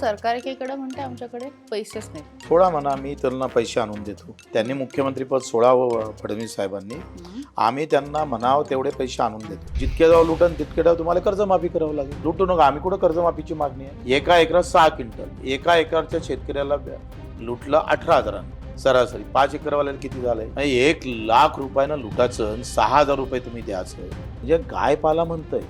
सरकार एकीकडे म्हणते आमच्याकडे पैसेच नाहीत. सोडा म्हणा, मी त्यांना पैसे आणून देतो. त्यांनी मुख्यमंत्रीपद सोडावं फडणवीस साहेबांनी. आम्ही त्यांना म्हणावं तेवढे पैसे आणून देतो. जितके जाऊ लुटन तितके जाऊ तुम्हाला कर्जमाफी करावं लागेल. लुटू नका. आम्ही कुठं कर्जमाफीची मागणी आहे. एका एकरात 6 क्विंटल, एका एकरच्या शेतकऱ्याला लुटलं 18,000 सरासरी. 5 एकरवाल्याला किती झालंय? 1 लाख रुपयानं लुटाचं, 6,000 रुपये तुम्ही द्यायचं. म्हणजे गाय पाला म्हणतंय.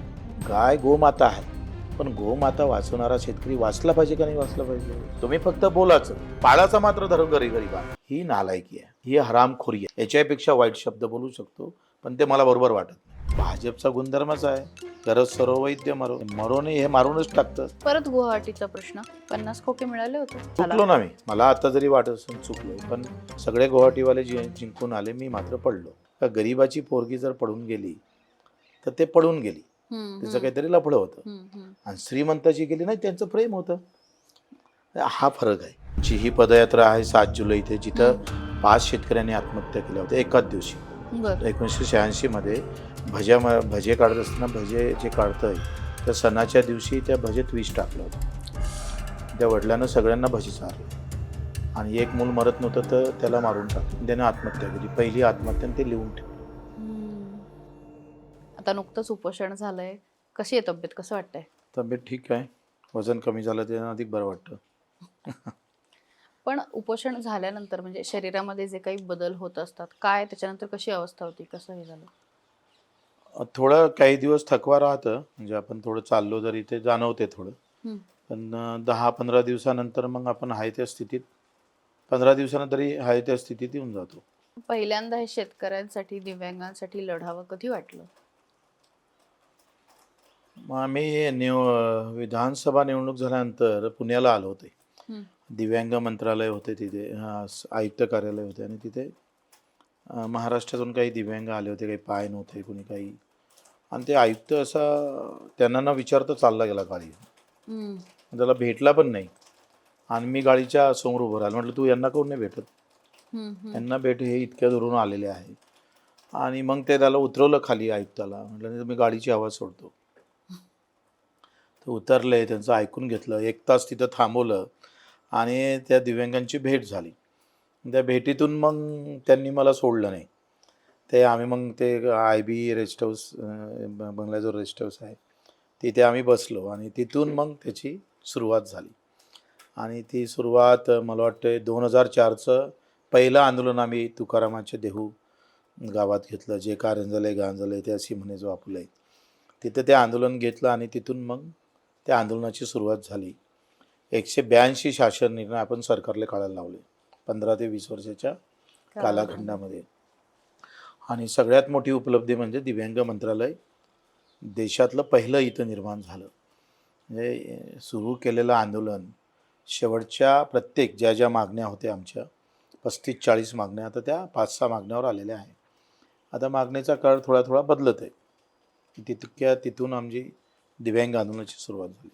गाय गोमाता आहे, पण गोमाता वाचवणारा शेतकरी वाचला पाहिजे का नाही वाचला पाहिजे? तुम्ही फक्त बोलाचं, पाळाचा मात्र धरून गरीबा. ही नालायकी आहे, ही हरामखोरी आहे. याच्यापेक्षा वाईट शब्द बोलू शकतो, पण ते मला बरोबर वाटत नाही. भाजपचा गुणधर्मच आहे, गरज सर्व वैद्य मरो. मरो नाही, हे मारूनच टाकतं. परत गुवाहाटीचा प्रश्न, 50 खोके मिळाले होते. चुकलो ना मी, मला आता जरी वाटत असेल चुकलोय, पण सगळे गुवाहाटीवाले जिंकून आले, मी मात्र पडलो. का गरीबाची पोरगी जर पडून गेली तर ते पडून गेली, त्याचं काहीतरी लफडं होतं. आणि श्रीमंताची गेली नाही, त्यांचं प्रेम होतं. हा फरक आहे. जी ही पदयात्रा आहे 7 जुलै इथे, जिथं 5 शेतकऱ्यांनी आत्महत्या केल्या होत्या एकाच दिवशी. 1986 मध्ये भजे काढत असताना, भजे जे काढतंय त्या सणाच्या दिवशी त्या भजेत विष टाकलं होतं. त्या वडिलांना सगळ्यांना भजी चारले आणि एक मूल मरत नव्हतं तर त्याला मारून टाकलं. त्याने आत्महत्या केली. पहिली आत्महत्या, ते लिहून ठेवलं. आता नुकतंच उपोषण झालंय, कशी आहे तब्येत, कसं वाटतंय? तब्येत ठीक आहे. वजन कमी झालं त्यानं अधिक बरं वाटतं. पण उपोषण झाल्यानंतर म्हणजे शरीरामध्ये जे काही बदल होत असतात, काय त्याच्यानंतर कशी अवस्था होती, कसं हे झालं? थोडं काही दिवस थकवा राहतं, म्हणजे आपण थोडं चाललो तरी ते जाणवते थोडं. पण 10-15 दिवसानंतर मग आपण आहे त्या स्थितीत, 15 दिवसानंतरही आहे त्या स्थितीत येऊन जातो. पहिल्यांदा हे शेतकऱ्यांसाठी, दिव्यांगांसाठी लढावं कधी वाटलं? मग आम्ही विधानसभा निवडणूक झाल्यानंतर पुण्याला आलो होते. दिव्यांग मंत्रालय होते तिथे, आयुक्त कार्यालय होते, आणि तिथे महाराष्ट्रातून काही दिव्यांग आले होते. काही पाय नव्हते, कोणी काही. आणि ते आयुक्त असा त्यांना न विचारता चालला गेला गाडी. त्याला भेटला पण नाही. आणि मी गाडीच्या समोर उभं राहिलो. म्हटलं तू यांना कोण नाही भेटत? यांना भेट, हे इतक्या दुरून आलेले आहे. आणि मग ते त्याला उतरवलं खाली आयुक्ताला. म्हटलं मी गाडीची आवाज सोडतो. तर उतरले, त्यांचं ऐकून घेतलं. 1 तास तिथं थांबवलं आणि त्या दिव्यांगांची भेट झाली. त्या भेटीतून मग त्यांनी मला सोडलं नाही. ते आम्ही मग ते IB रेस्ट हाऊस, बंगल्याजवळ रेस्ट हाऊस आहे, तिथे आम्ही बसलो. आणि तिथून मग त्याची सुरुवात झाली. आणि ती सुरुवात मला वाटतं 2004चं पहिलं आंदोलन आम्ही तुकारामाच्या देहू गावात घेतलं, जे कारंजले गांजले ते अशी म्हणे जो आपुले. तिथं ते आंदोलन घेतलं आणि तिथून मग त्या आंदोलनाची सुरुवात झाली. 182 शासन निर्णय आपण सरकारला काढायला लावले 15 ते 20 वर्षाच्या कालखंडामध्ये. आणि सगळ्यात मोठी उपलब्धी म्हणजे दिव्यांग मंत्रालय देशातलं पहिलं इथं निर्माण झालं. म्हणजे सुरू केलेलं आंदोलन शेवटच्या प्रत्येक ज्या ज्या मागण्या होत्या आमच्या 35-40 मागण्या, आता त्या 5-6 मागण्यावर आलेल्या आहे. आता मागणीचा काळ थोडा थोडा बदलत आहे. तिथून आमची दिव्यांग आंदोलनाची सुरुवात झाली.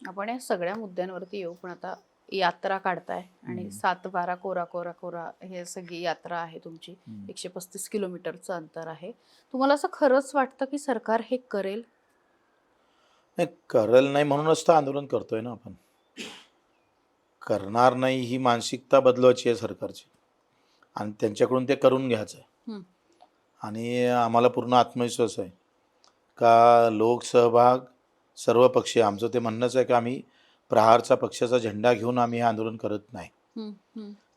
आपण या सगळ्या मुद्द्यांवरती येऊ, पण आता यात्रा काढताय आणि 7-12 कोरा कोरा कोरा हे सगळी यात्रा आहे तुमची. 135 किलोमीटरचं अंतर आहे. तुम्हाला असं खरंच वाटतं की सरकार हे करेल? नाही, करेल नाही म्हणूनच तर आंदोलन करतोय ना आपण. करणार नाही ही मानसिकता बदलवायची आहे सरकारची, आणि त्यांच्याकडून ते करून घ्यायचं आहे. आणि आम्हाला पूर्ण आत्मविश्वास आहे का लोकसहभाग सर्व पक्षीय, आमचं ते म्हणणंच आहे की आम्ही प्रहारचा पक्षाचा झेंडा घेऊन आम्ही हे आंदोलन करत नाही.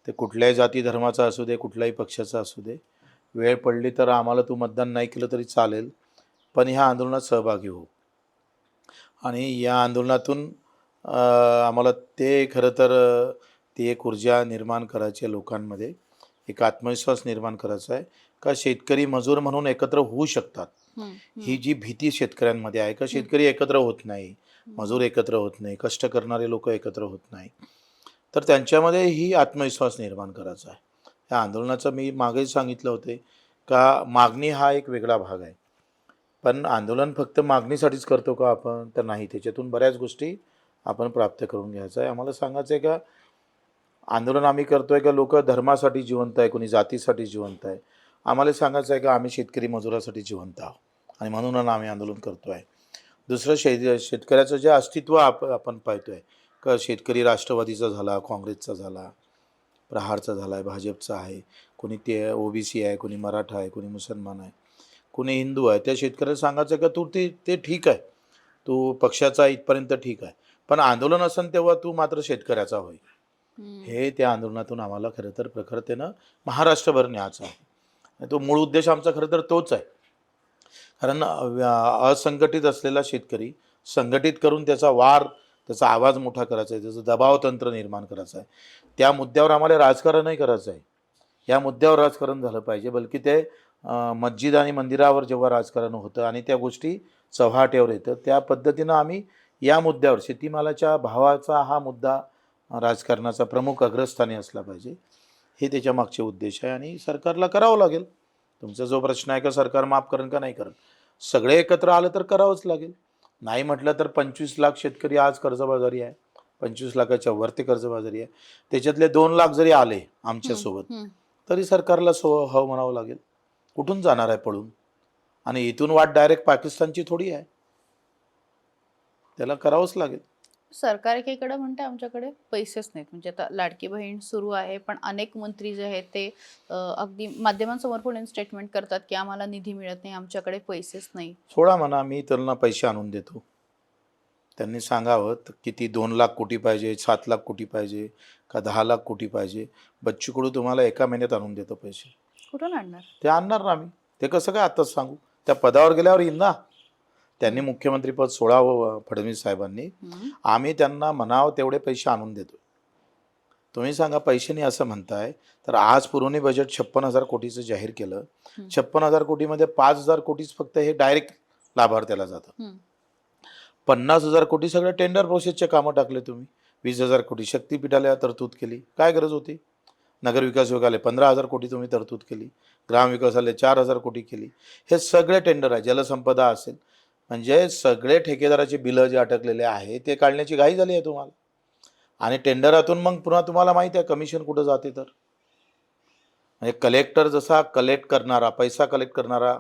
ते कुठल्याही जाती धर्माचा असू दे, कुठल्याही पक्षाचा असू दे. वेळ पडली तर आम्हाला तू मतदान नाही केलं तरी चालेल, पण ह्या आंदोलनात सहभागी हो. आणि या आंदोलनातून आम्हाला ते खरं तर ती एक ऊर्जा निर्माण करायची आहे लोकांमध्ये, एक आत्मविश्वास निर्माण करायचा आहे का शेतकरी मजूर म्हणून एकत्र होऊ शकतात. ही जी भीती शेतकऱ्यांमध्ये आहे का शेतकरी एकत्र होत नाही, मजूर एकत्र होत नाही, कष्ट करणारे लोक एकत्र होत नाही, तर त्यांच्यामध्ये ही आत्मविश्वास निर्माण करायचा आहे. या आंदोलनाचं मी मागेही सांगितलं होते का मागणी हा एक वेगळा भाग आहे, पण आंदोलन फक्त मागणीसाठीच करतो का आपण, तर नाही. त्याच्यातून बऱ्याच गोष्टी आपण प्राप्त करून घ्यायचं आहे. आम्हाला सांगायचं आहे का आंदोलन आम्ही करतोय का लोक धर्मासाठी जिवंत आहे, कोणी जातीसाठी जिवंत आहे. आम्हाला सांगायचं आहे का आम्ही शेतकरी मजुरासाठी जिवंत आहोत, आणि म्हणून आम्ही आंदोलन करतो आहे. दुसरं शेतकऱ्याचं जे अस्तित्व आपण पाहतो आहे शेतकरी राष्ट्रवादीचा झाला, काँग्रेसचा झाला, प्रहारचा झाला आहे, भाजपचा आहे, कोणी ते ओबीसी आहे, कोणी मराठा आहे, कोणी मुसलमान आहे, कोणी हिंदू आहे. त्या शेतकऱ्याला सांगायचं का तू ते ठीक आहे, तू पक्षाचा इथपर्यंत ठीक आहे, पण आंदोलन असेल तेव्हा तू मात्र शेतकऱ्याचा होय. हे त्या आंदोलनातून आम्हाला खरं तर प्रखरतेनं महाराष्ट्रभर न्यायचं आहे. तो मूळ उद्देश आमचा खरं तर तोच आहे. कारण असंघटित असलेला शेतकरी संघटित करून त्याचा आवाज मोठा करायचा आहे, त्याचं दबाव तंत्र निर्माण करायचं आहे. त्या मुद्द्यावर आम्हाला राजकारण नाही करायचं आहे. या मुद्द्यावर राजकारण झालं पाहिजे, बल्कि ते मस्जिद आणि मंदिरावर जेव्हा राजकारण होतं आणि त्या गोष्टी चव्हाट्यावर येतं, त्या पद्धतीनं आम्ही या मुद्द्यावर शेतीमालाच्या भावाचा हा मुद्दा राजकारणाचा प्रमुख अग्रस्थानी असला पाहिजे. हे त्याच्या मागचे उद्देश आहे आणि सरकारला करावं लागेल. तुमचा जो प्रश्न आहे का सरकार माफ करेल का नाही करेल, सगळे एकत्र आलं तर करावंच लागेल. नाही म्हटलं तर 25 लाख शेतकरी आज कर्जबाजारी आहे, 25 लाखाच्या वरती कर्जबाजारी आहे. त्याच्यातले 2 लाख जरी आले आमच्यासोबत तरी सरकारला हो म्हणावं लागेल. कुठून जाणार आहे पळून? आणि इथून वाट डायरेक्ट पाकिस्तानची थोडी आहे, त्याला करावंच लागेल. सरकार एकीकडे म्हणते आमच्याकडे पैसेच नाहीत. म्हणजे आता लाडकी बहीण सुरू आहे, पण अनेक मंत्री जे आहेत ते अगदी माध्यमांसमोर पण स्टेटमेंट करतात की आम्हाला निधी मिळत नाही, आमच्याकडे पैसेच नाही. सोडा म्हणा, मी त्यांना पैसे आणून देतो. त्यांनी सांगावं किती 2 लाख कोटी पाहिजे, 7 लाख कोटी पाहिजे का 10 लाख कोटी पाहिजे. बच्चू कडू तुम्हाला एका महिन्यात आणून देतो पैसे. कुठून आणणार? ते आणणार ना आम्ही. ते कसं काय आताच सांगू? त्या पदावर गेल्यावर येईल ना. त्यांनी मुख्यमंत्रीपद सोडावं फडणवीस साहेबांनी. आम्ही त्यांना म्हणावं तेवढे पैसे आणून देतो. तुम्ही सांगा पैसे नाही असं म्हणताय, तर आज पुरवणी बजेट 56,000 कोटीचं जाहीर केलं. 56,000 कोटीमध्ये 5,000 कोटीच फक्त हे डायरेक्ट लाभार्थ्याला जातं. 50,000 कोटी सगळं टेंडर प्रोसेसचे कामं टाकले तुम्ही. 20,000 कोटी शक्तीपीठाला तरतूद केली. काय गरज होती? नगरविकास विभागाला 15,000 कोटी तुम्ही तरतूद केली. ग्रामविकासाला 4,000 कोटी केली. हे सगळे टेंडर आहे. जलसंपदा असेल, म्हणजे सगळे ठेकेदाराचे बिलं जे अटकलेले आहे ते काढण्याची घाई झाली आहे तुम्हाला. आणि टेंडरातून मग पुन्हा तुम्हाला माहिती आहे कमिशन कुठं जाते. तर म्हणजे कलेक्टर जसा कलेक्ट करणारा, पैसा कलेक्ट करणारा,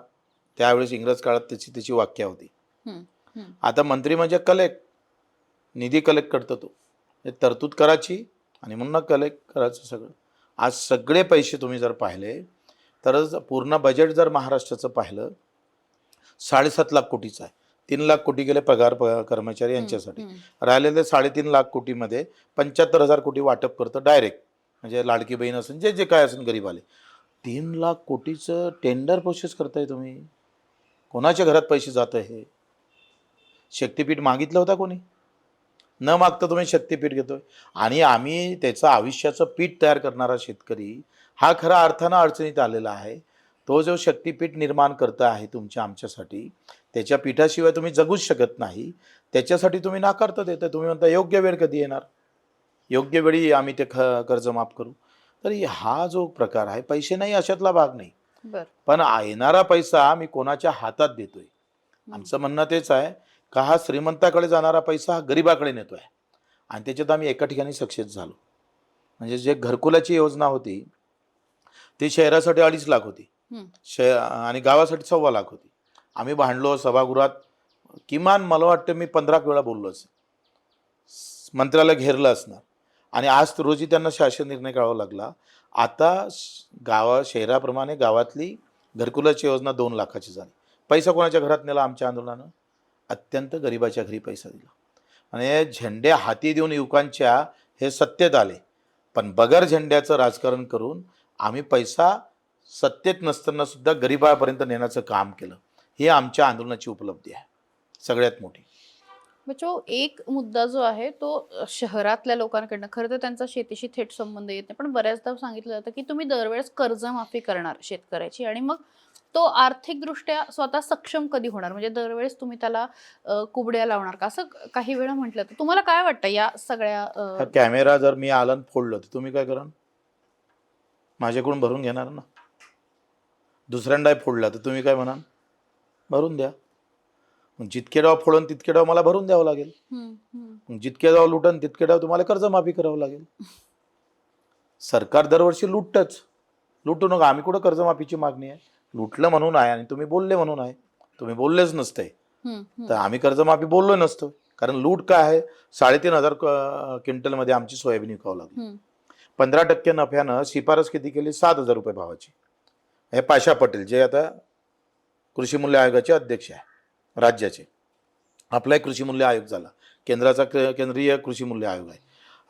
त्यावेळेस इंग्रज काळात त्याची व्याख्या होती. आता मंत्री म्हणजे कलेक्ट, निधी कलेक्ट करतो तो. तरतूद करायची आणि म्हणून कलेक्ट करायचं सगळं. आज सगळे पैसे तुम्ही जर पाहिले तर पूर्ण बजेट जर महाराष्ट्राचं पाहिलं 7.5 लाख कोटीचं आहे. 3 लाख कोटी गेले पगार कर्मचारी यांच्यासाठी. राहिलेले 3.5 लाख कोटीमध्ये 75,000 कोटी वाटप करतं डायरेक्ट, म्हणजे लाडकी बहीण असेल, जे काय असेल गरीब आले. 3 लाख कोटीचं टेंडर प्रोसेस करताय तुम्ही. कोणाच्या घरात पैसे जात आहे? शक्तीपीठ मागितलं होता कोणी? न मागता तुम्ही शक्तीपीठ घेतोय. आणि आम्ही त्याचं आयुष्याचं पीठ तयार करणारा शेतकरी हा खऱ्या अर्थानं अडचणीत आलेला आहे. तो जो शक्तीपीठ निर्माण करत आहे तुमच्या आमच्यासाठी, त्याच्या पीठाशिवाय तुम्ही जगूच शकत नाही. त्याच्यासाठी तुम्ही नाकारता देता. तुम्ही म्हणता योग्य वेळ कधी येणार, योग्य वेळी आम्ही ते कर्ज माफ करू. तर हा जो प्रकार आहे, पैसे नाही अशातला भाग नाही. पण येणारा पैसा आम्ही कोणाच्या हातात देतोय. आमचं म्हणणं तेच आहे का हा श्रीमंताकडे जाणारा पैसा हा गरीबाकडे नेतोय. आणि त्याच्यात आम्ही एका ठिकाणी सक्सेस झालो. म्हणजे जे घरकुलाची योजना होती ती शहरासाठी 2.5 लाख होती आणि गावासाठी 2.25 लाख होती. आम्ही भांडलो सभागृहात, किमान मला वाटतं मी 15 वेळा बोललो असेल, मंत्र्याला घेरलं असणार. आणि आज रोजी त्यांना शासन निर्णय काढावा लागला. आता शहराप्रमाणे गावातली घरकुलाची योजना 2 लाखाची झाली. पैसा कोणाच्या घरात नेला आमच्या आंदोलनानं? अत्यंत गरिबाच्या घरी पैसा दिला. आणि झेंडे हाती देऊन युवकांच्या हे सत्तेत आले, पण बगर झेंड्याचं राजकारण करून आम्ही पैसा सत्तेत नसताना सुद्धा गरिबापर्यंत नेण्याचं काम केलं. ही आमच्या आंदोलनाची उपलब्धी आहे सगळ्यात मोठी. जो एक मुद्दा जो आहे तो शहरातल्या लोकांकडनं, खरं तर त्यांचा शेतीशी थेट संबंध येत नाही, पण बऱ्याचदा सांगितलं जातं की तुम्ही दरवेळेस कर्जमाफी करणार शेतकऱ्याची आणि मग तो आर्थिकदृष्ट्या स्वतः सक्षम कधी होणार, म्हणजे दरवेळेस तुम्ही त्याला कुबड्या लावणार का, असं काही वेळा म्हटलं. तर तुम्हाला काय वाटतं या सगळ्या कॅमेरा जर मी आलन फोडलं तर तुम्ही काय कराल? माझ्याकडून भरून घेणार ना. दुसऱ्यांदा फोडला तर तुम्ही काय म्हणाल? भरून द्या. मग जितके डाव फोडून तितके डाव मला भरून द्यावं लागेल. मग जितके डाव लुटन तितके डाव तुम्हाला कर्जमाफी करावं लागेल. सरकार दरवर्षी लुटू नका. आम्ही कुठं कर्जमाफीची मागणी आहे? लुटलं म्हणून आहे आणि तुम्ही बोलले म्हणून आहे. तुम्ही बोललेच नसते तर आम्ही कर्जमाफी बोललो नसतो. कारण लूट काय आहे, 3,500 क्विंटलमध्ये आमची सोयाबीन विकावं लागली. हम्म. 15% नफ्यानं शिफारस किती केली, 7,000 रुपये भावाची. हे पाशा पटेल जे आता कृषी मूल्य आयोगाचे अध्यक्ष आहे राज्याचे, आपला एक कृषी मूल्य आयोग झाला, केंद्राचा केंद्रीय कृषी मूल्य आयोग आहे.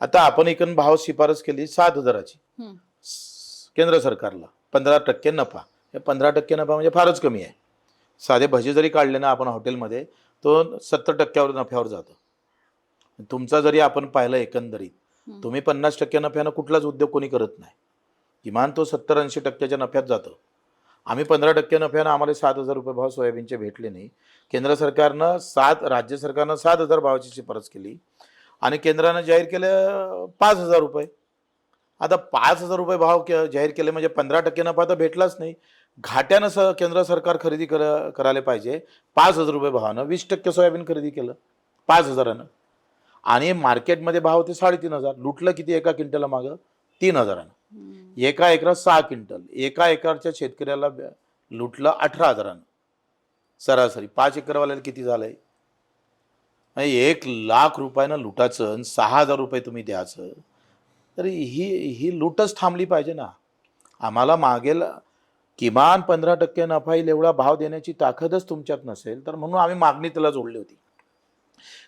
आता आपण एकूण भाव शिफारस केली 7,000ची हम्म. केंद्र सरकारला, 15% नफा. हे 15% नफा म्हणजे फारच कमी आहे. साधे भजे जरी काढले ना आपण हॉटेलमध्ये, तो 70% नफ्यावर जातो. तुमचा जरी आपण पाहिलं एकंदरीत, तुम्ही 50% नफ्यानं कुठलाच उद्योग कोणी करत नाही, किमान तो 70-80% नफ्यात जातो. आम्ही 15% नफ्यानं आम्हाला 7,000 रुपये भाव सोयाबीनचे भेटले नाही. केंद्र सरकारनं राज्य सरकारनं 7,000 भावाची शिफारस केली आणि केंद्रानं जाहीर केलं 5,000 रुपये. आता 5,000 रुपये भाव जाहीर केले म्हणजे 15% नफा तर भेटलाच नाही. घाट्यानं केंद्र सरकार खरेदी करायला पाहिजे. 5,000 रुपये भावानं 20% सोयाबीन खरेदी केलं 5,000नं आणि मार्केटमध्ये भाव ते 3,500. लुटलं किती एका क्विंटलला मागं, 3,000नं. एका एकरात 6 क्विंटल, एका एकरच्या शेतकऱ्याला लुटलं 18,000नं सरासरी. 5 एकरवाल्याला किती झालंय, 1,00,000 रुपयानं लुटायचं आणि 6,000 रुपये तुम्ही द्यायचं. तर ही लूटच थांबली पाहिजे ना. आम्हाला मागेल किमान 15% नफा येईल एवढा भाव देण्याची ताकदच तुमच्यात नसेल तर म्हणून आम्ही मागणी त्याला जोडली होती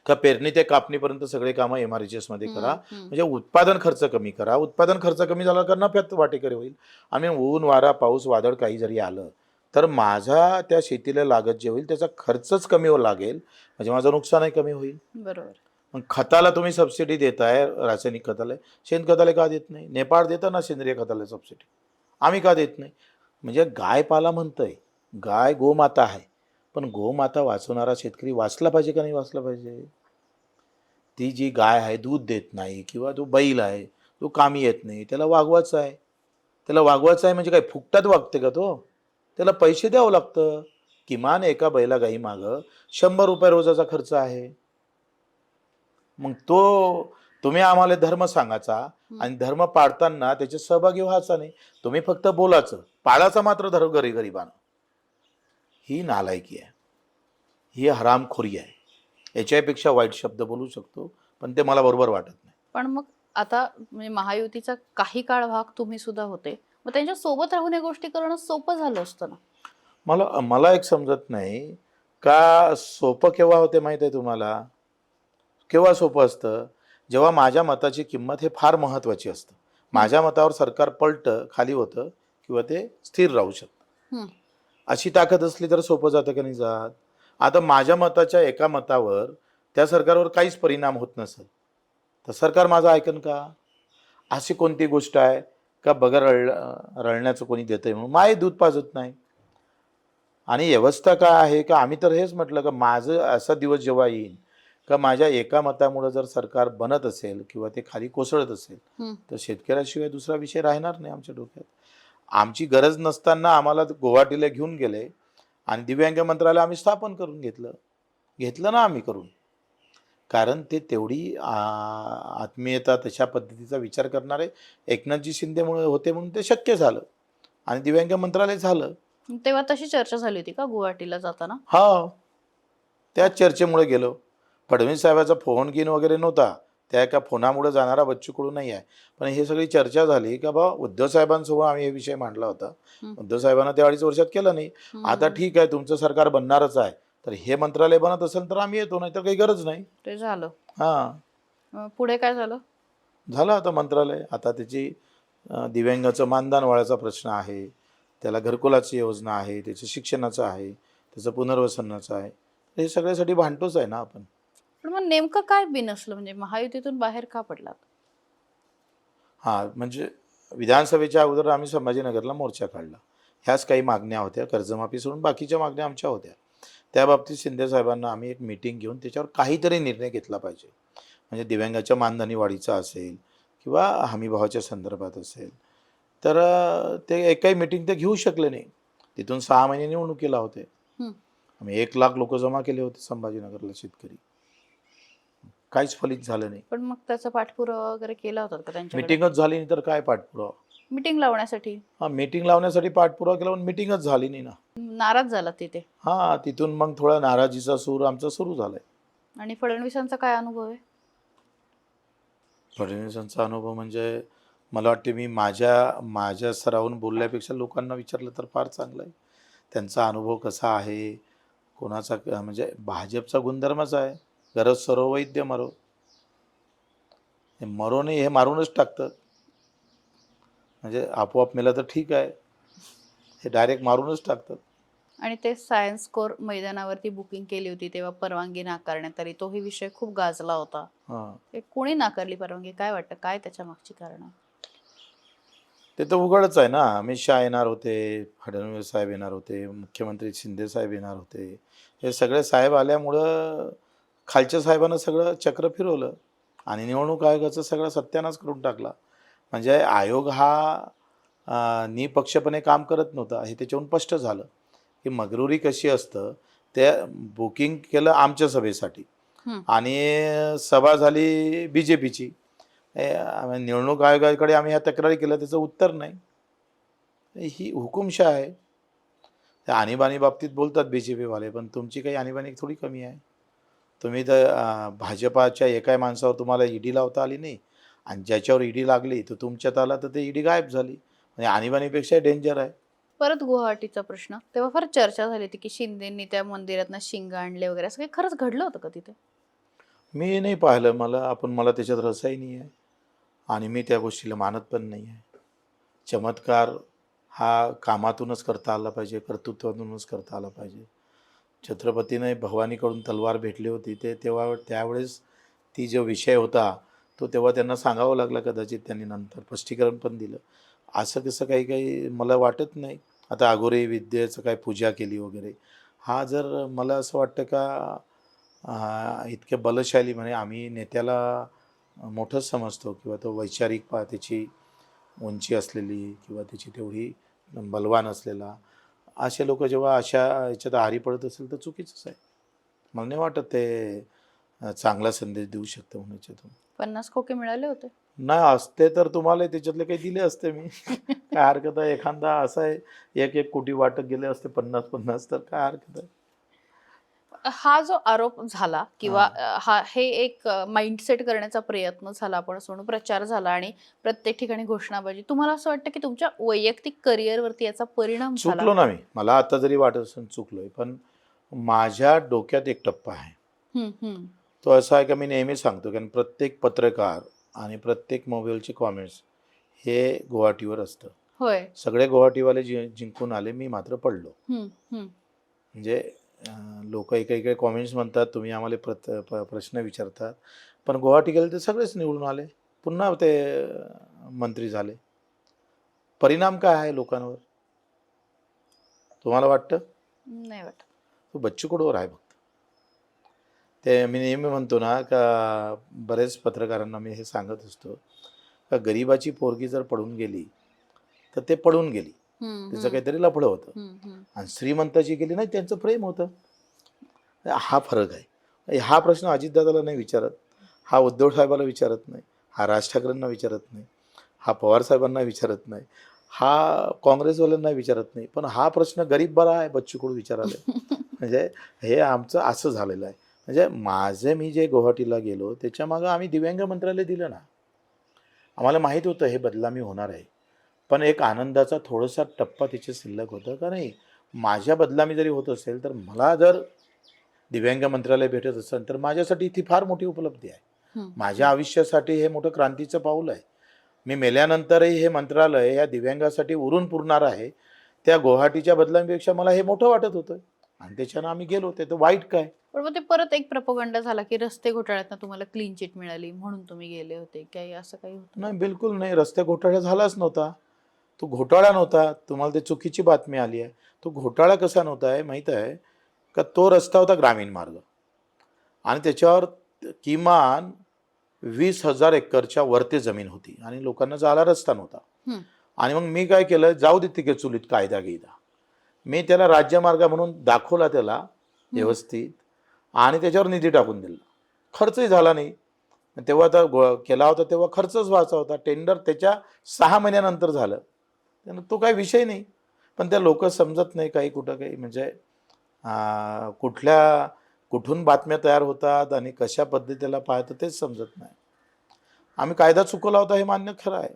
का पेरणी ते कापणीपर्यंत सगळे कामं MRHS मध्ये करा, म्हणजे उत्पादन खर्च कमी करा. उत्पादन खर्च कमी झाला तर नफ्यात वाटेकरी होईल. आम्ही ऊन वारा पाऊस वादळ काही जरी आलं तर माझा त्या शेतीला लागत जे होईल त्याचा खर्चच कमी लागेल, म्हणजे माझं नुकसानही कमी होईल. बरोबर. मग खताला तुम्ही सबसिडी देताय, रासायनिक खताला, शेणखताला का देत नाही? नेपाळ देतं ना सेंद्रिय खताला सबसिडी, आम्ही का देत नाही? म्हणजे गायपाला म्हणतंय, गाय गोमाता आहे, पण गोमाता वाचवणारा शेतकरी वाचला पाहिजे का नाही वाचला पाहिजे? ती जी गाय आहे दूध देत नाही किंवा तो बैल आहे तो कामी येत नाही, त्याला वागवायचं आहे. त्याला वागवायचं आहे म्हणजे काय फुकटात वागते का तो? त्याला पैसे द्यावं लागतं. किमान एका बैला गाई मागं 100 रुपये रोजाचा खर्च आहे. मग तो तुम्ही आम्हाला धर्म सांगायचा आणि धर्म पाळताना त्याचे सहभागी व्हायचा नाही. तुम्ही फक्त बोलायचं, पाळाचा मात्र धर्म गरिबानं. ही नालायकी आहे, ही हरामखोरी आहे. याच्यापेक्षा वाईट शब्द बोलू शकतो पण ते मला बरोबर वाटत नाही. पण मग आता म्हणजे महायुतीचा काही काळ भाग तुम्ही सुद्धा होते, मग त्यांच्या सोबत राहून या गोष्टी करणं सोपं झालं असतं ना. मला एक समजत नाही का सोपं केव्हा होते माहित आहे तुम्हाला? केव्हा सोपं असतं, जेव्हा माझ्या मताची किंमत हे फार महत्वाची असतं. माझ्या मतावर सरकार पलटं खाली होतं किंवा ते स्थिर राहू शकतं. अशी ताकद असली तर सोपं जातं का नाही जात? आता माझ्या मताच्या एका मतावर त्या सरकारवर काहीच परिणाम होत नसेल तर सरकार माझं ऐकन का? अशी कोणती गोष्ट आहे का बगर रळण्याचं कोणी देतंय म्हणून माय दूध पाजत नाही? आणि व्यवस्था काय आहे का आम्ही तर हेच म्हटलं का माझं असा दिवस जेव्हा येईल का माझ्या एका मतामुळे जर सरकार बनत असेल किंवा ते खाली कोसळत असेल तर शेतकऱ्याशिवाय दुसरा विषय राहणार नाही आमच्या डोक्यात. आमची गरज नसताना आम्हाला गुवाहाटीला घेऊन गेले आणि दिव्यांग मंत्रालय आम्ही स्थापन करून घेतलं ना आम्ही करून. कारण ते तेवढी आत्मीयता तशा पद्धतीचा विचार करणारे एकनाथजी शिंदेमुळे होते म्हणून ते शक्य झालं आणि दिव्यांग मंत्रालय झालं. तेव्हा तशी चर्चा झाली होती का गुवाहाटीला जाताना? हा, त्याच चर्चेमुळे गेलो. फडणवीस साहेबाचा फोन घेऊन वगैरे नव्हता, त्या एका फोनामुळे जाणारा बच्चू कडू नाही आहे. पण हे सगळी चर्चा झाली का बा उद्धव साहेबांसमोर आम्ही हे विषय मांडला होता. उद्धव साहेबांना त्या 2.5 वर्षात केलं नाही. आता ठीक आहे तुमचं सरकार बनणारच आहे तर हे मंत्रालय बनत असेल तर आम्ही येतो, नाही तर काही गरज नाही. ते झालं. हां, पुढे काय झालं? झालं आता मंत्रालय. आता त्याची दिव्यांगाचं मानधन वाढायचा प्रश्न आहे, त्याला घरकुलाची योजना आहे, त्याचं शिक्षणाचं आहे, त्याचं पुनर्वसनाचं आहे. हे सगळ्यासाठी भांडतोच आहे ना आपण. पण मग नेमकं काय बिनसलं, म्हणजे महायुतीतून बाहेर का पडलात? हां, म्हणजे विधानसभेच्या अगोदर आम्ही संभाजीनगरला मोर्चा काढला. ह्याच काही मागण्या होत्या, कर्जमाफी सोडून बाकीच्या मागण्या आमच्या होत्या. त्या बाबतीत शिंदे साहेबांना आम्ही एक मीटिंग घेऊन त्याच्यावर काहीतरी निर्णय घेतला पाहिजे. म्हणजे दिव्यांगाच्या मानधनी वाढीचा असेल किंवा हमीभावाच्या संदर्भात असेल तर ते एकही मीटिंग ते घेऊ शकले नाही. तिथून 6 महिने निवडणुकीला होते. आम्ही 1,00,000 लोक जमा केले होते संभाजीनगरला शेतकरी. काहीच फलित झालं नाही. पण मग त्याचा पाठपुरावा वगैरे केला होता का त्यांच्याकडे? मीटिंगच झाली नाही तर काय पाठपुरावा? मीटिंग लावण्यासाठी? हा, मीटिंग लावण्यासाठी पाठपुरावा केला पण मीटिंगच झाली नाही ना. नाराज झाला तिथे? हा, तिथून मग थोडा नाराजीचा सूर आमचा सुरू झालाय. आणि फडणवीसांचा काय अनुभव आहे? फडणवीसांचा अनुभव म्हणजे मला वाटते मी माझ्या सरावून बोलल्यापेक्षा लोकांना विचारलं तर फार चांगलं आहे. त्यांचा अनुभव कसा आहे, कोणाचा म्हणजे भाजपचा गुणधर्मच आहे, गरज सरो वैद्य मरो. हे मरो नाही, हे मारूनच टाकतं. म्हणजे आपोआप मेलं तर ठीक आहे, हे डायरेक्ट मारूनच टाकतात. आणि ते सायन्स कोर मैदानावरती बुकिंग केली होती तेव्हा परवानगी नाकारण्यात आली, तोही विषय खूप गाजला होता. हां, ते कोणी नाकारली परवानगी, काय वाटतं, काय त्याच्या मागची कारण? ते तर उघडच आहे ना. अमित शहा येणार होते, फडणवीस साहेब येणार होते, मुख्यमंत्री शिंदे साहेब येणार होते. हे सगळे साहेब आल्यामुळं खालच्या साहेबांना सगळं चक्र फिरवलं आणि निवडणूक आयोगाचा सगळा सत्यानाश करून टाकला. म्हणजे आयोग हा निपक्षपणे काम करत नव्हता हे त्याच्यावरून स्पष्ट झालं, की मगरुरी कशी असतं. ते बुकिंग केलं आमच्या सभेसाठी आणि सभा झाली बी जे पीची. निवडणूक आयोगाकडे आम्ही ह्या तक्रारी केल्या, त्याचं उत्तर नाही. ही हुकुमशाह आहे. त्या आणीबाणी बाबतीत बोलतात बी जे पीवाले, पण तुमची काही आणीबाणी थोडी कमी आहे. तुम्ही तर भाजपाच्या एकाही माणसावर तुम्हाला ईडी लावता आली नाही आणि ज्याच्यावर ईडी लागली तर तुमच्यात आला तर ते ईडी गायब झाली. म्हणजे आणीबाणीपेक्षा डेंजर आहे. परत गुवाहाटीचा प्रश्न, तेव्हा फार चर्चा झाली होती की शिंदेंनी त्या मंदिरातनं शिंग आणले वगैरे, असं काही खरंच घडलं होतं का तिथे? मी नाही पाहिलं, मला त्याच्यात रसही नाही आहे आणि मी त्या गोष्टीला मानत पण नाही आहे. चमत्कार हा कामातूनच करता आला पाहिजे, कर्तृत्वातूनच करता आला पाहिजे. छत्रपतीने भवानीकडून तलवार भेटली होती ते तेव्हा त्यावेळेस ती जो विषय होता तो तेव्हा त्यांना सांगावं लागला, कदाचित त्यांनी नंतर स्पष्टीकरण पण दिलं. असं कसं काही काही मला वाटत नाही. आता अघोरी विद्येचं काय पूजा केली वगैरे, हा जर मला असं वाटतं का इतके बलशाली म्हणे आम्ही नेत्याला मोठंच समजतो किंवा तो वैचारिक त्याची उंची असलेली किंवा त्याची तेवढी बलवान असलेला, असे लोक जेव्हा अशा याच्यात आहारी पडत असेल तर चुकीचंच आहे. मला नाही वाटत ते चांगला संदेश देऊ शकतं म्हणून याच्यातून. 50 खोके मिळाले होते. नाही असते तर तुम्हाला त्याच्यातले काही दिले असते मी. काय हरकत आहे, एखादा असा आहे 1-1 कोटी वाटत गेले असते 50-50 तर काय हरकत आहे. हा जो आरोप झाला किंवा हां. हे एक माइंडसेट करण्याचा प्रयत्न झाला, आपण असं म्हणू, प्रचार झाला आणि प्रत्येक ठिकाणी घोषणाबाजी, तुम्हाला असं वाटतं की तुमच्या वैयक्तिक करिअरवरती याचा परिणाम झाला? चुकलो ना मी. मला आता जरी वाटत असेल चुकलोय, पण माझ्या डोक्यात एक टप्पा आहे. हम्म, हम्म. तो असा आहे का मी नेहमी सांगतो, कारण प्रत्येक पत्रकार आणि प्रत्येक मोबाईलचे कॉमेंट्स हे गुवाहाटीवर असतं. होय. सगळे गुवाहाटीवाले जिंकून आले, मी मात्र पडलो. हम्म, हम्म. म्हणजे लोक इकडे कॉमेंट्स म्हणतात, तुम्ही आम्हाला प्रश्न विचारतात, पण गुवाहाटी गेले तर सगळेच निवडून आले, पुन्हा ते मंत्री झाले. परिणाम काय आहे लोकांवर तुम्हाला वाटतं? नाही वाटत. तो बच्चू कडूवर आहे फक्त. ते मी नेहमी म्हणतो ना का, बरेच पत्रकारांना मी हे सांगत असतो का, गरिबाची पोरगी जर पडून गेली तर ते पडून गेली, त्याचं काहीतरी लफडं होतं. आणि श्रीमंताची गेली नाही, त्यांचं प्रेम होतं. हा फरक आहे. हा प्रश्न अजितदादाला नाही विचारत, हा उद्धव साहेबाला विचारत नाही, हा राज ठाकरेंना विचारत नाही, हा पवार साहेबांना विचारत नाही, हा काँग्रेसवाल्यांना विचारत नाही, पण हा प्रश्न गरीब बरा आहे बच्चू कडू विचारायला. म्हणजे हे आमचं असं झालेलं आहे. म्हणजे मी जे गुवाहाटीला गेलो त्याच्यामागं आम्ही दिव्यांग मंत्रालय दिलं ना. आम्हाला माहीत होतं हे बदनामी होणार आहे, पण एक आनंदाचा थोडासा टप्पा तिचे शिल्लक होतं का नाही. माझ्या बदनामी जरी होत असेल तर मला जर दिव्यांग मंत्रालय भेटत असेल तर माझ्यासाठी ती फार मोठी उपलब्धी आहे. माझ्या आयुष्यासाठी हे मोठं क्रांतीचं पाऊल आहे. मी मेल्यानंतरही हे मंत्रालय या दिव्यांगासाठी उरून पुरणार आहे. त्या गुवाहाटीच्या बदलांपेक्षा मला हे मोठं वाटत होतं आणि त्याच्यानं आम्ही गेलो. ते तर वाईट काय. पण मग ते परत एक प्रपोगंडा झाला की रस्ते घोटाळ्यातनं तुम्हाला क्लीन चिट मिळाली म्हणून तुम्ही गेले होते, काही असं काही होतं? नाही, बिलकुल नाही. रस्ते घोटाळा झालाच नव्हता. तो घोटाळा नव्हता. तुम्हाला ते चुकीची बातमी आली आहे. तो घोटाळा कसा नव्हता आहे माहीत आहे का, तो रस्ता होता ग्रामीण मार्ग आणि त्याच्यावर किमान 20,000 एकरच्या वरती जमीन होती आणि लोकांना जायला रस्ता नव्हता. आणि मग मी काय केलं, जाऊ दे तिथे चुलीत कायदा गेला, मी त्याला राज्यमार्ग म्हणून दाखवला त्याला व्यवस्थित आणि त्याच्यावर निधी टाकून दिला. खर्चही झाला नाही. तेव्हा तर केला होता तेव्हा खर्चच व्हायचा होता. टेंडर त्याच्या 6 महिन्यानंतर झालं. त्यानं तो काही विषय नाही. पण त्या लोक समजत नाही काही कुठं काही, म्हणजे कुठून बातम्या तयार होतात आणि कशा पद्धतीला पाहतं तेच समजत नाही. आम्ही कायदा चुकवला होता हे मान्य खरं आहे,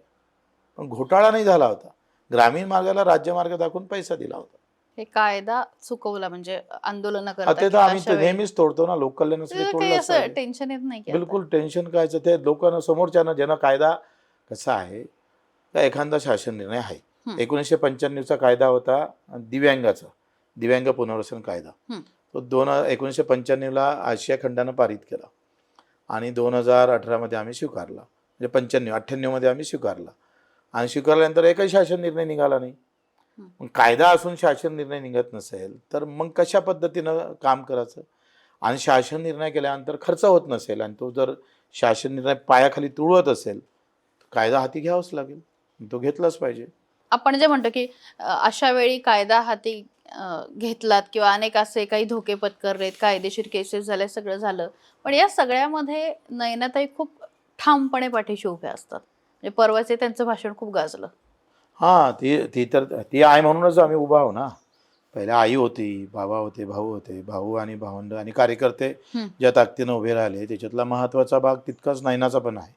पण घोटाळा नाही झाला होता. ग्रामीण मार्गाला राज्यमार्ग दाखवून पैसा दिला होता. हे कायदा चुकवला म्हणजे आंदोलन हा, करता ते तर किंवा आम्ही अशा तर वेळी नेहमीच तोडतो ना, लोककल्याणासाठी काही तोडलंच असं पाहिजे. टेन्शन येत नाही की आता? बिलकुल टेन्शन कायचं, ते लोकांना समोरच्यानं ज्यांना कायदा कसा आहे का एखादा शासन निर्णय आहे. हं. 1995चा कायदा होता दिव्यांगाचा, दिव्यांग पुनर्वसन कायदा. हं. तो 1995ला आशिया खंडानं पारित केला आणि 2018मध्ये आम्ही स्वीकारला. म्हणजे 98मध्ये आम्ही स्वीकारला आणि स्वीकारल्यानंतर एकही शासन निर्णय निघाला नाही. मग कायदा असून शासन निर्णय निघत नसेल तर मग कशा पद्धतीनं काम करायचं? आणि शासन निर्णय केल्यानंतर खर्च होत नसेल आणि तो जर शासन निर्णय पायाखाली तुळवत असेल तर कायदा हाती घ्यावाच लागेल. तो घेतलाच पाहिजे. आपण जे म्हणतो की अशा वेळी कायदा हाती घेतलात किंवा अनेक असे काही धोके पत्करलेत, कायदेशीर केसेस झाल्या, सगळं झालं, पण या सगळ्यामध्ये नयनाताई खूप ठामपणे पाठीशी उभ्या असतात. म्हणजे परवाचे त्यांचं भाषण खूप गाजलं. हां, ती ती तर ती आहे म्हणूनच आम्ही उभा आहो ना. पहिले आई होती, बाबा होते, भाऊ होते, भाऊ आणि भावंड आणि कार्यकर्ते हं. ज्या ताकदीनं उभे राहिले त्याच्यातला महत्त्वाचा भाग तितकाच नयनाचा पण आहे.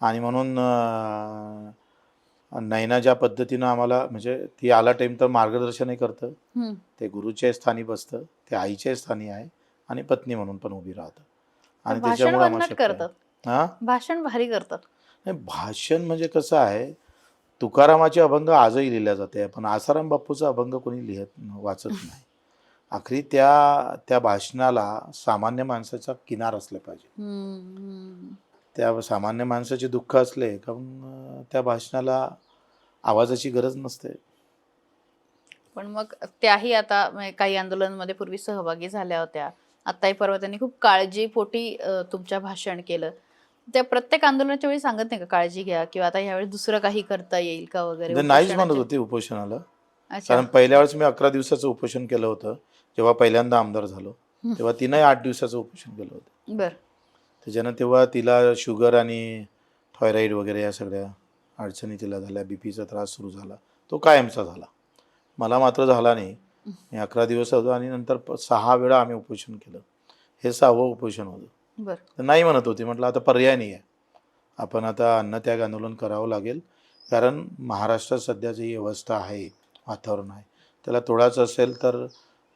आणि म्हणून नयना ज्या पद्धतीनं आम्हाला म्हणजे ती आला टाईम तर मार्गदर्शनही करतं. हं. ते गुरुच्या स्थानी बसतं, ते आईच्या स्थानी आहे आणि पत्नी म्हणून पण उभी राहतं आणि भाषण त्याच्यामुळे आम्हाला भन्नाट शक्य आहे. करतात. हां, भाषण भारी करतात. नाही भाषण म्हणजे कसं आहे, तुकारामाचे अभंग आजही लिहिल्या जाते, पण आसाराम बापूचा अभंग कोणी वाचत नाही. आखरी त्या त्या भाषणाला सामान्य माणसाचा किनार असला पाहिजे. हं. त्या सामान्य माणसाचे दुःख असले का मग त्या भाषणाला आवाजाची गरज नसते. पण मग त्याही आता म्हणजे काही आंदोलनामध्ये पूर्वी सहभागी झाल्या होत्या. आत्ताही परवा त्यांनी खूप काळजीपोटी तुमच्या भाषण केलं. त्या प्रत्येक आंदोलनाच्या वेळी सांगत नाही का काळजी घ्या किंवा आता यावेळी दुसरं काही करता येईल का वगैरे ते नाहीच म्हणत उपोषणाच्या? होते उपोषणाला. अच्छा. कारण पहिल्या वेळेस मी 11 दिवसाचं उपोषण केलं होतं. जेव्हा पहिल्यांदा आमदार झालो, हं. तेव्हा तिनंही 8 दिवसाचं उपोषण केलं होतं. बरं. त्याच्यानं तेव्हा तिला शुगर आणि थायरॉईड वगैरे या सगळ्या अडचणी तिला झाल्या, बीपीचा त्रास सुरू झाला. तो कायमचा झाला. मला मात्र झाला नाही. मी 11 दिवस होतो आणि नंतर 6 वेळा आम्ही उपोषण केलं. हे 6वं उपोषण होतं. बरं. तर नाही म्हणत होती. म्हटलं आता पर्याय नाही आहे. आपण आता अन्नत्याग आंदोलन करावं लागेल. कारण महाराष्ट्रात सध्या जी अवस्था आहे, वातावरण आहे, त्याला तोडायचं असेल तर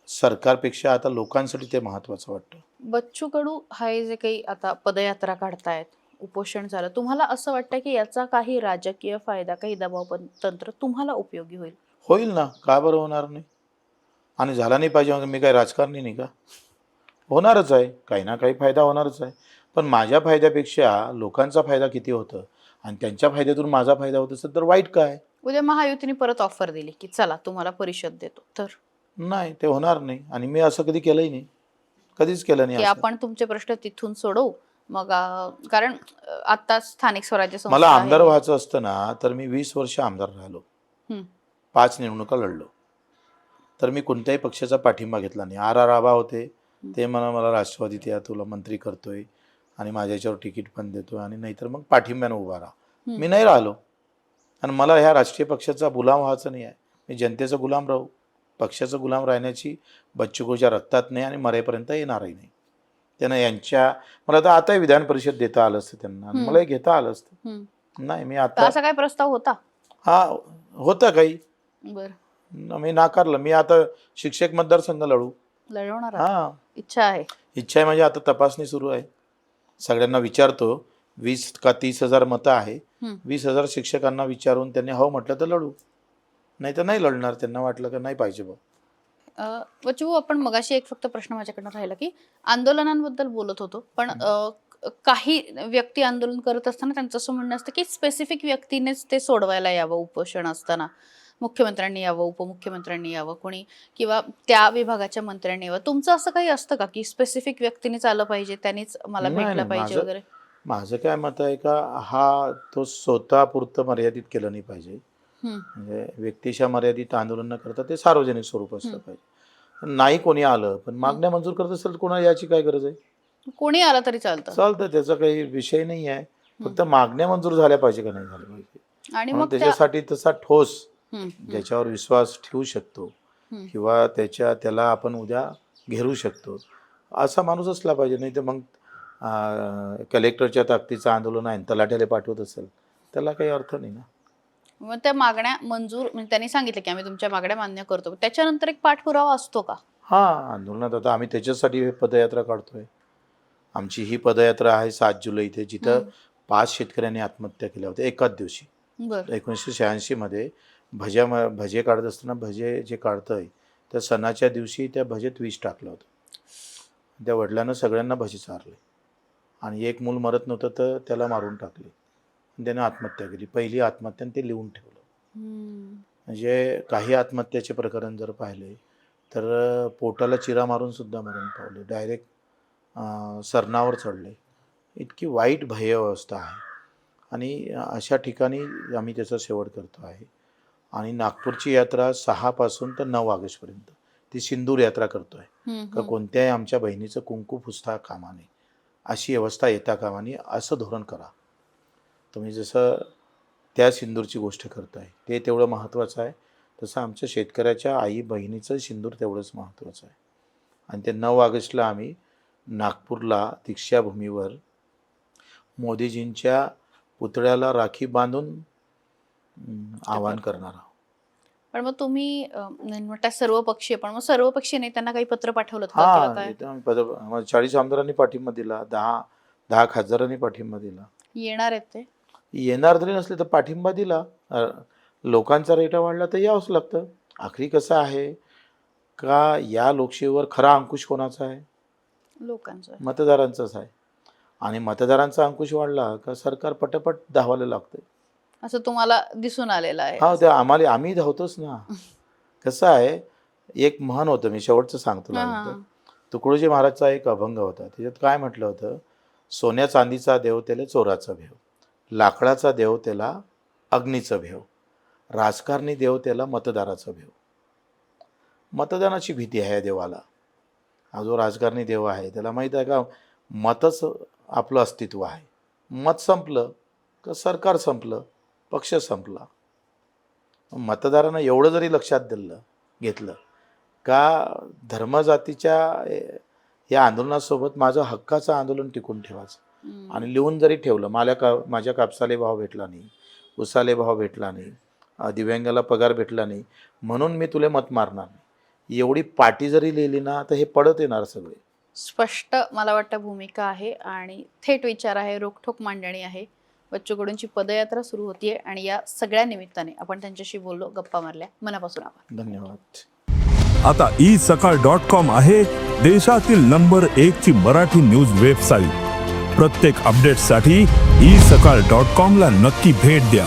सरकारपेक्षा आता लोकांसाठी ते महत्त्वाचं वाटतं. बच्चू कडू हे जे काही आता पदयात्रा काढतायत, उपोषण झालं, तुम्हाला असं वाटतं की याचा काही राजकीय फायदा, काही दबाव तंत्र तुम्हाला उपयोगी होईल? होईल ना, का बरं होणार नाही? आणि झाला नाही पाहिजे म्हणजे मी काय राजकारणी नाही का? होणारच आहे. काही ना काही फायदा होणारच आहे. पण माझ्या फायद्यापेक्षा लोकांचा फायदा किती होतं आणि त्यांच्या फायद्यातून माझा फायदा होत असेल तर वाईट काय? उद्या महायुतीने परत ऑफर दिली की चला तुम्हाला परिषद देतो, तर नाही, ते होणार नाही आणि मी असं कधी केलंही नाही. कधीच केलं नाही की असं. आपण तुमचे प्रश्न तिथून सोडवू. मग कारण आता स्थानिक स्वराज्य मला संस्था आमदार आहे. व्हायचं असतं ना, तर मी 20 वर्ष आमदार राहिलो. हं. 5 निवडणुका लढलो. तर मी कोणत्याही पक्षाचा पाठिंबा घेतला नाही. आर आबा होते. ते मला राष्ट्रवादीत या, तुला मंत्री करतोय आणि माझ्या याच्यावर तिकीट पण देतोय आणि नाहीतर मग पाठिंब्यानं उभा राहा. हं. मी नाही राहिलो. आणि मला ह्या राजकीय पक्षाचा गुलाम व्हायचं नाही आहे. मी जनतेचा गुलाम राहू. पक्षाचा गुलाम राहण्याची बच्चूकडूच्या रक्तात नाही आणि मरेपर्यंत येणारही नाही. त्यांना मला तर आताही विधान परिषद देता आलं असतं त्यांना आणि मलाही घेता आलं असतं. हं. नाही, मी तर आता असा काय प्रस्ताव होता? हा होतं काही. बरं. मी नाकारलं. मी आता शिक्षक मतदारसंघ लढू. लढवणार आहात? हां, इच्छा आहे. इच्छा आहे म्हणजे आता तपासणी सुरू आहे. सगळ्यांना विचारतो. 20 का 30,000 मतं आहे. हं. 20,000 शिक्षकांना विचारून त्यांनी हो म्हटलं तर लढू. नाही तर नाही लढणार. त्यांना वाटलं की नाही पाहिजे बा. बच्चू, आपण मगाशी एक फक्त प्रश्न माझ्याकडनं राहिला की आंदोलनांबद्दल बोलत होतो, पण काही व्यक्ती आंदोलन करत असताना त्यांचं असं म्हणणं असतं की स्पेसिफिक व्यक्तीनेच ते सोडवायला यावं उपोषण असताना. मुख्यमंत्र्यांनी यावं, उपमुख्यमंत्र्यांनी यावं, कोणी किंवा त्या विभागाच्या मंत्र्यांनी यावं. तुमचं असं काही असतं का की स्पेसिफिक व्यक्तीनेच आलं पाहिजे, त्यांनीच मला नाही, भेटलं नाही. पाहिजे वगैरे? माझं काय मत आहे का तो स्वतःपुरतं मर्यादित केलं नाही पाहिजे. हं. म्हणजे व्यक्तिशा मर्यादित आंदोलन न करता ते सार्वजनिक स्वरूप असलं पाहिजे. नाही कोणी आलं, पण मागण्या मंजूर करत असेल तर कोणाला याची काय गरज आहे? कोणी आलं तरी चालतं. चालतं, त्याचा काही विषय नाही आहे. फक्त मागण्या मंजूर झाल्या पाहिजे का नाही झाल्या पाहिजे. आणि म्हणून मग त्या त्याच्यासाठी तसा ठोस हं, हं, ज्याच्यावर विश्वास ठेवू शकतो हं. किंवा त्याला आपण उद्या घेरू शकतो असा माणूस असला पाहिजे. नाही तर मग कलेक्टरच्या ताकदीचं आंदोलन आहे, तलाठ्याला पाठवत असेल, त्याला काही अर्थ नाही ना. मग त्या मागण्या मंजूर, म्हणजे त्यांनी सांगितलं की आम्ही तुमच्या मागण्या मान्य करतो, त्याच्यानंतर एक पाठपुरावा असतो का? हां, आंदोलनात आता आम्ही त्याच्यासाठी हे पदयात्रा काढतोय. आमची ही पदयात्रा आहे 7 जुलै इथे, जिथं 5 शेतकऱ्यांनी आत्महत्या केल्या होत्या एकाच दिवशी. बरं. 1986 मध्ये भजे काढत असताना, भजे जे काढतंय त्या सणाच्या दिवशी त्या भजेत विष टाकलं होतं. त्या वडिलांना सगळ्यांना भजे चारले आणि एक मूल मरत नव्हतं तर त्याला मारून टाकले. त्याने आत्महत्या केली, पहिली आत्महत्या, ते लिहून ठेवलं. म्हणजे काही आत्महत्याचे प्रकरण जर पाहिले तर पोटाला चिरा मारून सुद्धा मरण पावले, डायरेक्ट सरणावर चढले. इतकी वाईट भयव्यवस्था आहे आणि अशा ठिकाणी आम्ही त्याचा शेवट करतो आहे. आणि नागपूरची यात्रा 6 पासून तर 9 ऑगस्टपर्यंत ती सिंदूर यात्रा करतो आहे. का कोणत्याही आमच्या बहिणीचं कुंकू पुसता कामा नये, अशी व्यवस्था येता कामा नये, असं धोरण करा. तुम्ही जसं त्या सिंदूरची गोष्ट करताय ते तेवढं महत्त्वाचं आहे, तसं आमच्या शेतकऱ्याच्या आई बहिणीचं सिंदूर तेवढंच महत्त्वाचं आहे. आणि ते 9 ऑगस्टला आम्ही नागपूरला दीक्षाभूमीवर मोदीजींच्या पुतळ्याला राखी बांधून आवाहन करणार आहोत. पण मग तुम्ही म्हणता सर्वपक्षीय, पण मग सर्वपक्षीय नेत्यांना काही पत्र पाठवलं का किंवा हां, काय? इथं आम्ही 40 आमदारांनी पाठिंबा दिला, 10 खासदारांनी पाठिंबा दिला. येणार आहेत ते? येणार जरी नसले तर पाठिंबा दिला. लोकांचा रेटा वाढला तर यावंच लागतं. आखरी कसं आहे का या लोकशाहीवर खरा अंकुश कोणाचा आहे? लोकांचं. मतदारांचाच आहे. आणि मतदारांचा अंकुश वाढला का सरकार पटापट धावायला लागतं. असं तुम्हाला दिसून आलेलं आहे? हा, ते आम्ही धावतोच ना. कसं आहे, एक म्हण होतं, मी शेवटचं सांगतो तुला. तुकडोजी महाराजचा एक अभंग होता, त्याच्यात काय म्हटलं होतं, सोन्या चांदीचा देव त्याला चोराचा भेव, लाकडाचा देव त्याला अग्नीचं भेव, राजकारणी देव त्याला मतदाराचा भेव. मतदानाची भीती आहे या देवाला. हा जो राजकारणी देव आहे त्याला माहीत आहे का मतच आपलं अस्तित्व आहे. मत संपलं का सरकार संपलं, पक्ष संपला. मतदारांना एवढं जरी लक्षात घेतलं का धर्मजातीच्या या आंदोलनासोबत माझं हक्काचं आंदोलन टिकून ठेवायचं, आणि लिहून जरी ठेवलं, माझ्या कापसाले भाव भेटला नाही, उसाले भाव भेटला नाही, दिव्यांगाला पगार भेटला नाही, म्हणून मी तुला मत मारणार नाही, एवढी पाटी जरी लिहिली ना तर हे पडत येणार सगळे. स्पष्ट मला वाटतं भूमिका आहे आणि थेट विचार आहे, रोखठोक मांडणी आहे. बच्चू कडूंची पदयात्रा सुरू होतीये आणि या सगळ्या निमित्ताने आपण त्यांच्याशी बोललो, गप्पा मारल्या. मनापासून आभार. धन्यवाद. आता isakal.com आहे देशातील नंबर 1 ची मराठी न्यूज वेबसाईट. प्रत्येक अपडेटसाठी isakal.com ला नक्की भेट द्या.